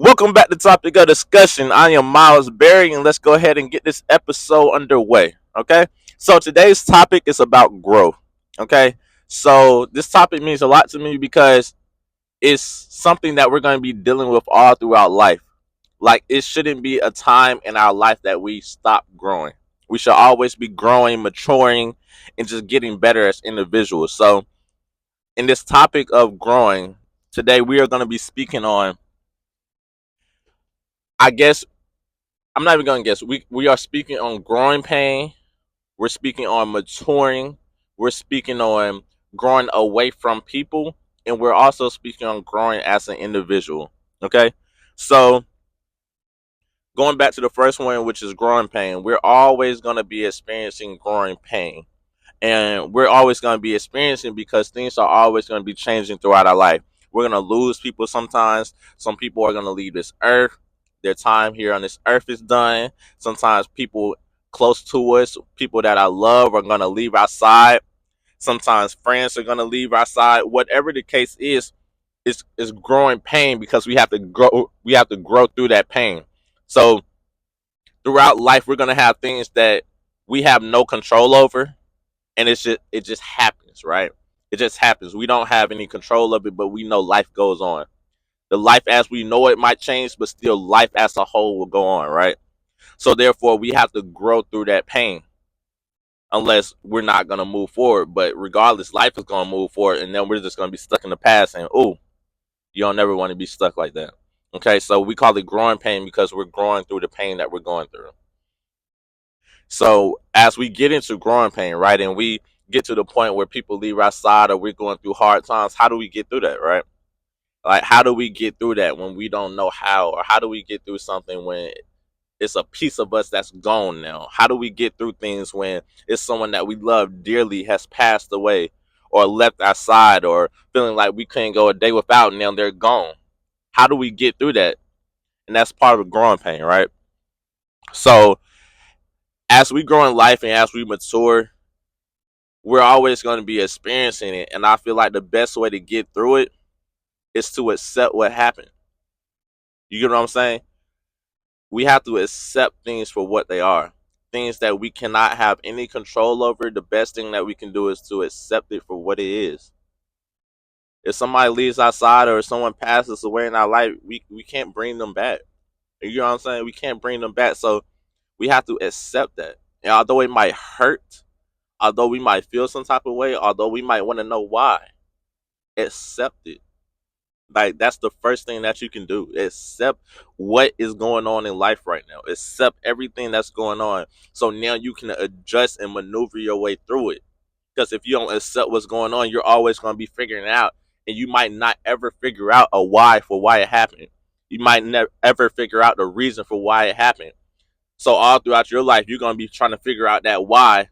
Welcome back to Topic of Discussion. I am Miles Berry, and let's go ahead and get this episode underway. Okay, so today's topic is about growth. Okay, so this topic means a lot to me because it's something that we're going to be dealing with all throughout life. Like, it shouldn't be a time in our life that we stop growing. We should always be growing, maturing, and just getting better as individuals. So, in this topic of growing, today we are going to be speaking on, I guess, I'm not even gonna guess. We are speaking on growing pain. We're speaking on maturing. We're speaking on growing away from people, and we're also speaking on growing as an individual. Okay, so going back to the first one, which is growing pain, we're always gonna be experiencing growing pain, and we're always gonna be experiencing because things are always gonna be changing throughout our life. We're gonna lose people sometimes. Some people are gonna leave this earth. Their time here on this earth is done. Sometimes people close to us, people that I love, are gonna leave our side. Sometimes friends are gonna leave our side. Whatever the case is growing pain because we have to grow. We have to grow through that pain. So throughout life, we're gonna have things that we have no control over, and it just happens, right? It just happens. We don't have any control of it, but we know life goes on. The life as we know it might change, but still life as a whole will go on, right? So therefore we have to grow through that pain unless we're not gonna move forward. But regardless, life is gonna move forward, and then we're just gonna be stuck in the past. And oh, you don't never want to be stuck like that. Okay, so we call it growing pain because we're growing through the pain that we're going through. So as we get into growing pain, right, and we get to the point where people leave our side or we're going through hard times, how do we get through that, right? Like, how do we get through that when we don't know how, or how do we get through something when it's a piece of us that's gone now? How do we get through things when it's someone that we love dearly has passed away or left our side, or feeling like we couldn't go a day without and now they're gone? How do we get through that? And that's part of the growing pain, right? So as we grow in life and as we mature, we're always going to be experiencing it. And I feel like the best way to get through it is to accept what happened. You get what I'm saying? We have to accept things for what they are. Things that we cannot have any control over, the best thing that we can do is to accept it for what it is. If somebody leaves outside or if someone passes away in our life, we can't bring them back. You know what I'm saying? We can't bring them back. So we have to accept that. And although it might hurt, although we might feel some type of way, although we might want to know why, accept it. Like, that's the first thing that you can do. Accept what is going on in life right now. Accept everything that's going on. So now you can adjust and maneuver your way through it. Because if you don't accept what's going on, you're always going to be figuring it out. And you might not ever figure out a why for why it happened. You might never ever figure out the reason for why it happened. So all throughout your life, you're going to be trying to figure out that why,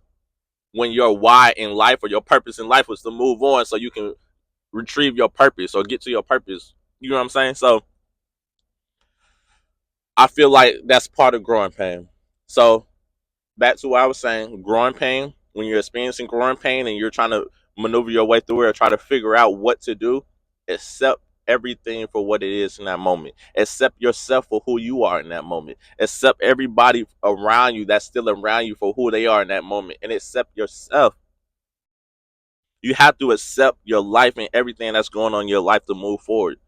when your why in life or your purpose in life was to move on so you can retrieve your purpose or get to your purpose. You know what I'm saying? So I feel like that's part of growing pain. So back to what I was saying, growing pain, when you're experiencing growing pain and you're trying to maneuver your way through it or try to figure out what to do, accept everything for what it is in that moment. Accept yourself for who you are in that moment. Accept everybody around you that's still around you for who they are in that moment. And accept yourself. You have to accept your life and everything that's going on in your life to move forward.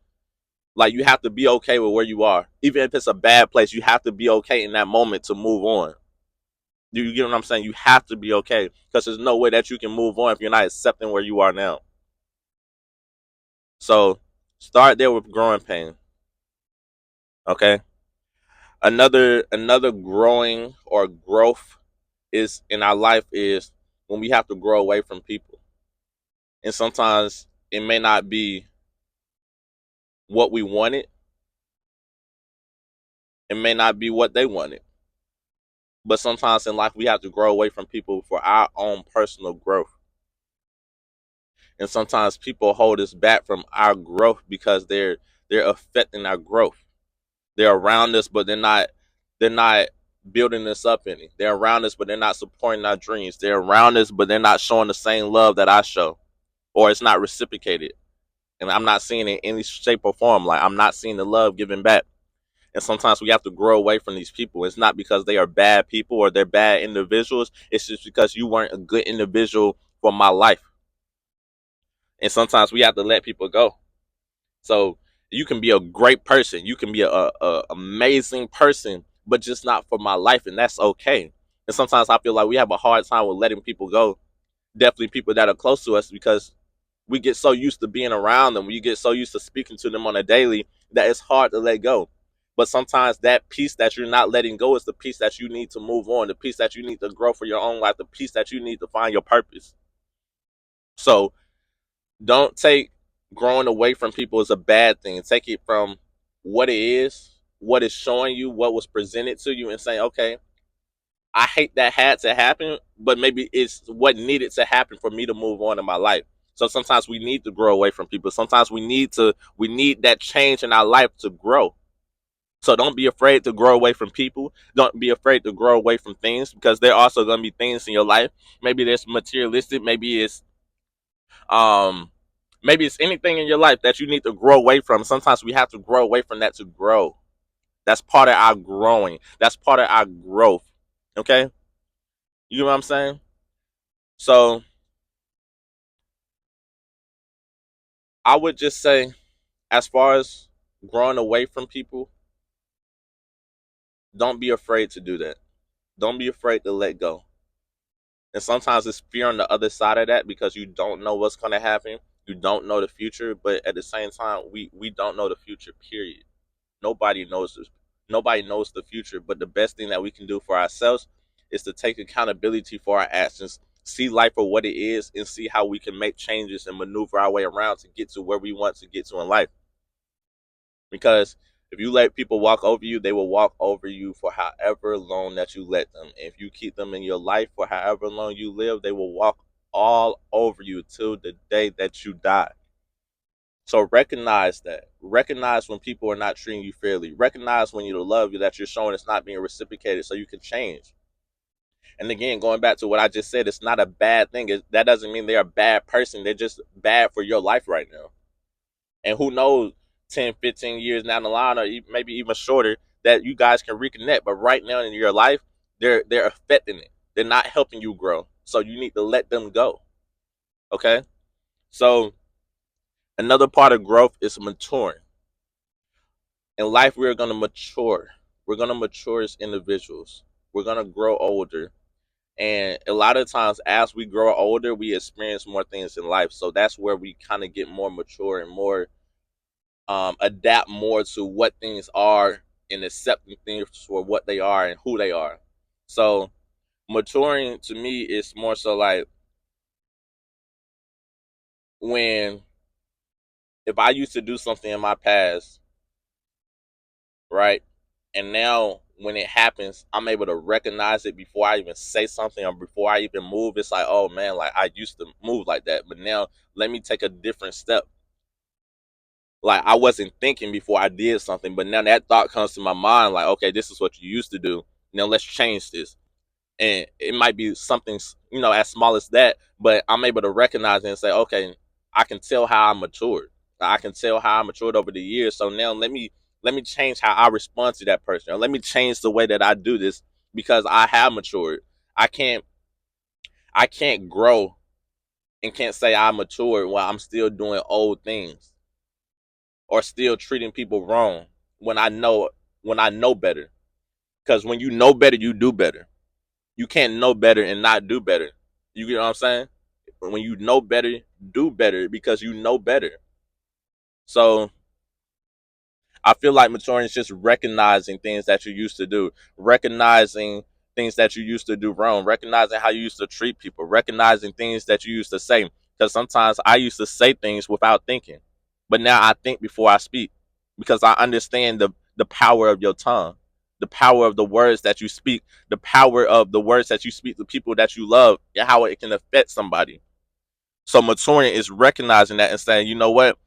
Like, you have to be okay with where you are. Even if it's a bad place, you have to be okay in that moment to move on. You get what I'm saying? You have to be okay because there's no way that you can move on if you're not accepting where you are now. So start there with growing pain. Okay. Another growing or growth is in our life is when we have to grow away from people. And sometimes it may not be what we wanted. It may not be what they wanted. But sometimes in life we have to grow away from people for our own personal growth. And sometimes people hold us back from our growth because they're affecting our growth. They're around us, but they're not building us up any. They're around us, but they're not supporting our dreams. They're around us, but they're not showing the same love that I show, or it's not reciprocated. And I'm not seeing it in any shape or form. Like, I'm not seeing the love given back. And sometimes we have to grow away from these people. It's not because they are bad people or they're bad individuals. It's just because you weren't a good individual for my life. And sometimes we have to let people go. So you can be a great person. You can be a amazing person, but just not for my life. And that's okay. And sometimes I feel like we have a hard time with letting people go. Definitely people that are close to us, because we get so used to being around them. We get so used to speaking to them on a daily that it's hard to let go. But sometimes that piece that you're not letting go is the piece that you need to move on, the piece that you need to grow for your own life, the piece that you need to find your purpose. So don't take growing away from people as a bad thing. Take it from what it is, what is showing you, what was presented to you, and saying, okay, I hate that had to happen, but maybe it's what needed to happen for me to move on in my life. So sometimes we need to grow away from people. Sometimes we need that change in our life to grow. So don't be afraid to grow away from people. Don't be afraid to grow away from things, because there are also going to be things in your life. Maybe there's materialistic, um maybe it's anything in your life that you need to grow away from. Sometimes we have to grow away from that to grow. That's part of our growing. That's part of our growth. Okay? You know what I'm saying? So I would just say, as far as growing away from people, don't be afraid to do that. Don't be afraid to let go. And sometimes it's fear on the other side of that, because you don't know what's going to happen. You don't know the future, but at the same time, we don't know the future. Period. Nobody knows this. Nobody knows the future, but the best thing that we can do for ourselves is to take accountability for our actions, see life for what it is, and see how we can make changes and maneuver our way around to get to where we want to get to in life. Because if you let people walk over you, they will walk over you for however long that you let them. If you keep them in your life for however long you live, they will walk all over you till the day that you die. So recognize that. Recognize when people are not treating you fairly. Recognize when the love that you're showing is not being reciprocated, so you can change. And again, going back to what I just said, it's not a bad thing. That doesn't mean they're a bad person. They're just bad for your life right now. And who knows, 10, 15 years down the line, or maybe even shorter, that you guys can reconnect. But right now in your life, they're affecting it. They're not helping you grow. So you need to let them go. Okay? So another part of growth is maturing. In life, we're going to mature. We're going to mature as individuals. We're going to grow older. And a lot of times, as we grow older, we experience more things in life. So that's where we kind of get more mature and more adapt more to what things are, and accepting things for what they are and who they are. So maturing to me is more so like, when if I used to do something in my past, right? And now when it happens, I'm able to recognize it before I even say something or before I even move. It's like, oh man, like I used to move like that, but now let me take a different step. Like I wasn't thinking before I did something, but now that thought comes to my mind, like, okay, this is what you used to do. Now let's change this. And it might be something, as small as that, but I'm able to recognize it and say, okay, I can tell how I matured. I can tell how I matured over the years. So now let me change how I respond to that person, or let me change the way that I do this, because I have matured. I can't grow and can't say I matured while I'm still doing old things, or still treating people wrong when I know better. Because when you know better, you do better. You can't know better and not do better. You get what I'm saying? When you know better, do better, because you know better. So I feel like maturing is just recognizing things that you used to do, recognizing things that you used to do wrong, recognizing how you used to treat people, recognizing things that you used to say. Because sometimes I used to say things without thinking, but now I think before I speak, because I understand the power of your tongue, the power of the words that you speak, the power of the words that you speak to people that you love, and how it can affect somebody. So maturing is recognizing that and saying, you know what?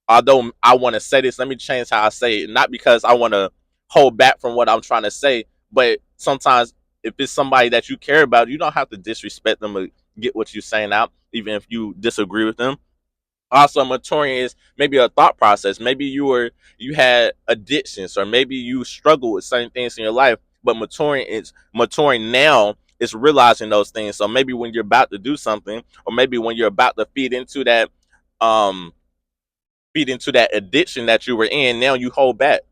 Although I want to say this, let me change how I say it. Not because I want to hold back from what I'm trying to say, but sometimes if it's somebody that you care about, you don't have to disrespect them or get what you're saying out, even if you disagree with them. Also, maturing is maybe a thought process. Maybe you had addictions, or maybe you struggle with certain things in your life. But maturing now is realizing those things. So maybe when you're about to do something, or maybe when you're about to um feed into that addiction that you were in, now you hold back.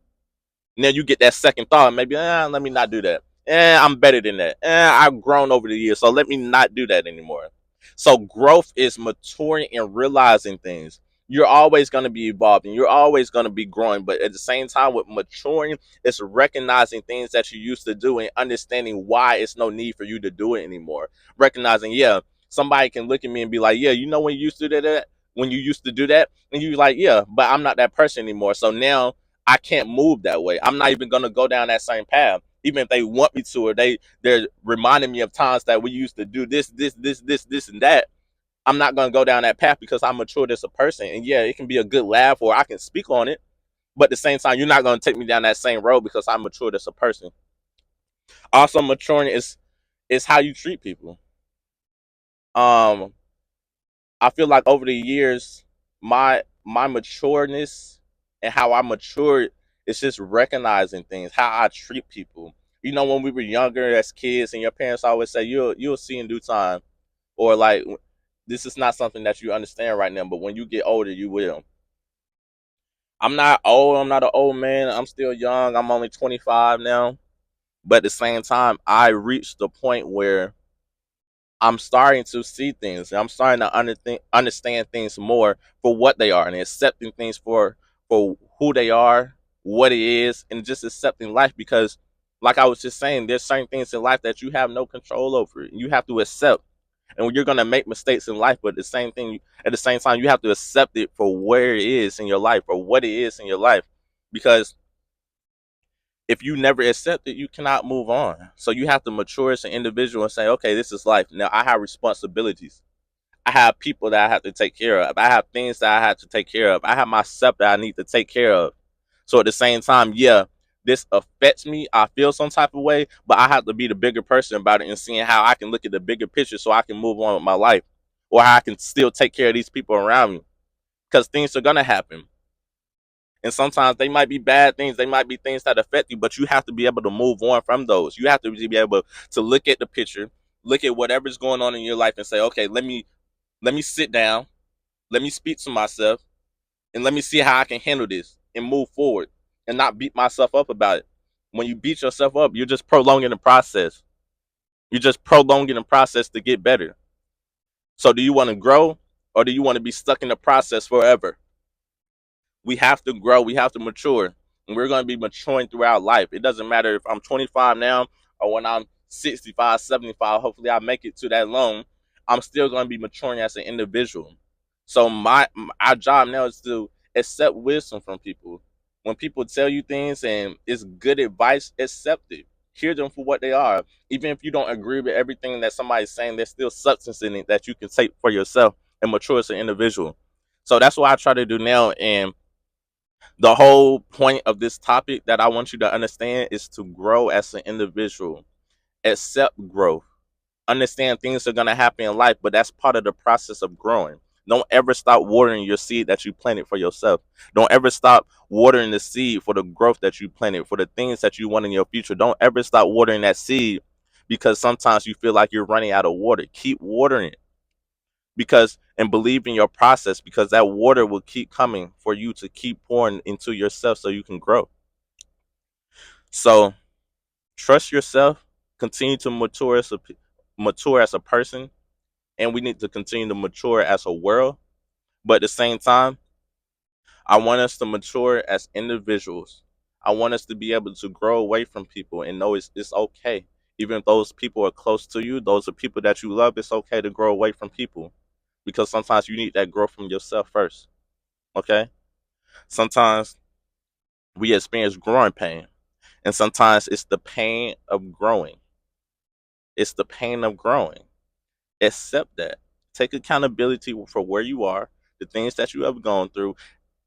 Now you get that second thought, maybe, let me not do that. I'm better than that. I've grown over the years, so let me not do that anymore. So growth is maturing and realizing things. You're always going to be evolving. You're always going to be growing. But at the same time, with maturing, it's recognizing things that you used to do and understanding why it's no need for you to do it anymore. Recognizing, yeah, somebody can look at me and be like, yeah, when you used to do that, when you used to do that, and you're like, yeah, but I'm not that person anymore. So now I can't move that way. I'm not even gonna go down that same path. Even if they want me to, or they're reminding me of times that we used to do this, and that. I'm not gonna go down that path because I'm matured as a person. And yeah, it can be a good laugh or I can speak on it. But at the same time, you're not gonna take me down that same road because I'm matured as a person. Also, maturing is how you treat people. Um, I feel like over the years, my matureness and how I matured is just recognizing things, how I treat people. When we were younger as kids, and your parents always say you'll see in due time, or like, this is not something that you understand right now, but when you get older, you will. I'm not old. I'm not an old man. I'm still young. I'm only 25 now, but at the same time, I reached the point where I'm starting to see things. I'm starting to understand things more for what they are, and accepting things for who they are, what it is, and just accepting life. Because, like I was just saying, there's certain things in life that you have no control over. You have to accept, and when you're gonna make mistakes in life, but at the same time, you have to accept it for where it is in your life, or what it is in your life, because if you never accept it, you cannot move on. So you have to mature as an individual and say, okay, this is life. Now I have responsibilities. I have people that I have to take care of. I have things that I have to take care of. I have myself that I need to take care of. So at the same time, yeah, this affects me. I feel some type of way, but I have to be the bigger person about it and seeing how I can look at the bigger picture so I can move on with my life, or how I can still take care of these people around me, because things are going to happen. And sometimes they might be bad things. They might be things that affect you, but you have to be able to move on from those. You have to be able to look at the picture, look at whatever's going on in your life and say, okay, let me sit down, let me speak to myself, and let me see how I can handle this and move forward and not beat myself up about it. When you beat yourself up, you're just prolonging the process. You're just prolonging the process to get better. So do you want to grow, or do you want to be stuck in the process forever? We have to grow, we have to mature, and we're going to be maturing throughout life. It doesn't matter if I'm 25 now or when I'm 65, 75. Hopefully I make it to that long. I'm still going to be maturing as an individual. So our job now is to accept wisdom from people. When people tell you things and it's good advice, accept it. Hear them for what they are. Even if you don't agree with everything that somebody's saying, there's still substance in it that you can take for yourself and mature as an individual. So that's what I try to do now. And the whole point of this topic that I want you to understand is to grow as an individual, accept growth, understand things are going to happen in life, but that's part of the process of growing. Don't ever stop watering your seed that you planted for yourself. Don't ever stop watering the seed for the growth that you planted, for the things that you want in your future. Don't ever stop watering that seed because sometimes you feel like you're running out of water. Keep watering it, because and believe in your process, because that water will keep coming for you to keep pouring into yourself so you can grow. So trust yourself, continue to mature as a person, and we need to continue to mature as a world. But at the same time, I want us to mature as individuals. I want us to be able to grow away from people and know it's okay. Even if those people are close to you, those are people that you love, it's okay to grow away from people, because sometimes you need that growth from yourself first. Okay? Sometimes we experience growing pain, and sometimes it's the pain of growing. It's the pain of growing. Accept that. Take accountability for where you are, the things that you have gone through.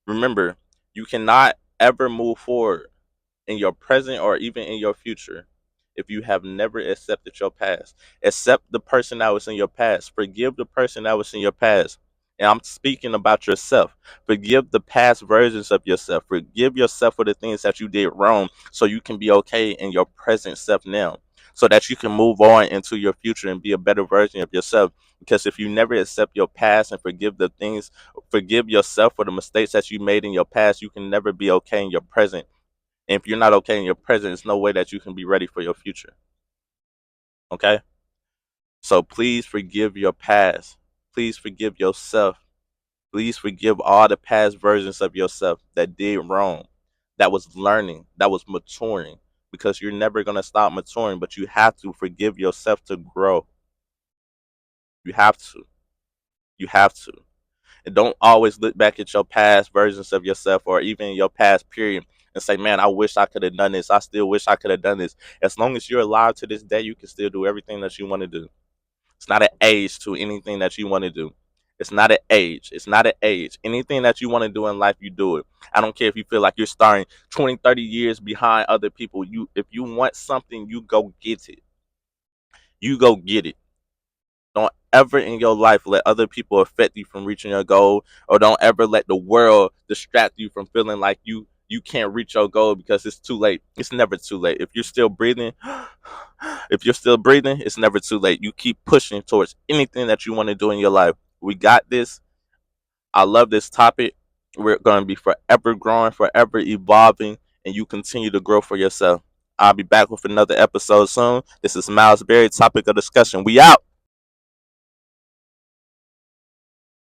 Remember, you cannot ever move forward in your present or even in your future if you have never accepted your past. Accept the person that was in your past. Forgive the person that was in your past. And I'm speaking about yourself. Forgive the past versions of yourself. Forgive yourself for the things that you did wrong so you can be okay in your present self now. So that you can move on into your future and be a better version of yourself. Because if you never accept your past and forgive yourself for the mistakes that you made in your past, you can never be okay in your present. And if you're not okay in your present, there's no way that you can be ready for your future. Okay? So please forgive your past. Please forgive yourself. Please forgive all the past versions of yourself that did wrong, that was learning, that was maturing, because you're never going to stop maturing, but you have to forgive yourself to grow. You have to. You have to. And don't always look back at your past versions of yourself or even your past period and say, man, I wish I could have done this. I still wish I could have done this. As long as you're alive to this day, you can still do everything that you want to do. It's not an age to anything that you want to do. It's not an age. It's not an age. Anything that you want to do in life, you do it. I don't care if you feel like you're starting 20, 30 years behind other people. If you want something, you go get it. You go get it. Don't ever in your life let other people affect you from reaching your goal, or don't ever let the world distract you from feeling like you can't reach your goal because it's too late. It's never too late. If you're still breathing, if you're still breathing, it's never too late. You keep pushing towards anything that you want to do in your life. We got this. I love this topic. We're going to be forever growing, forever evolving, and you continue to grow for yourself. I'll be back with another episode soon. This is Miles Berry, topic of discussion. We out.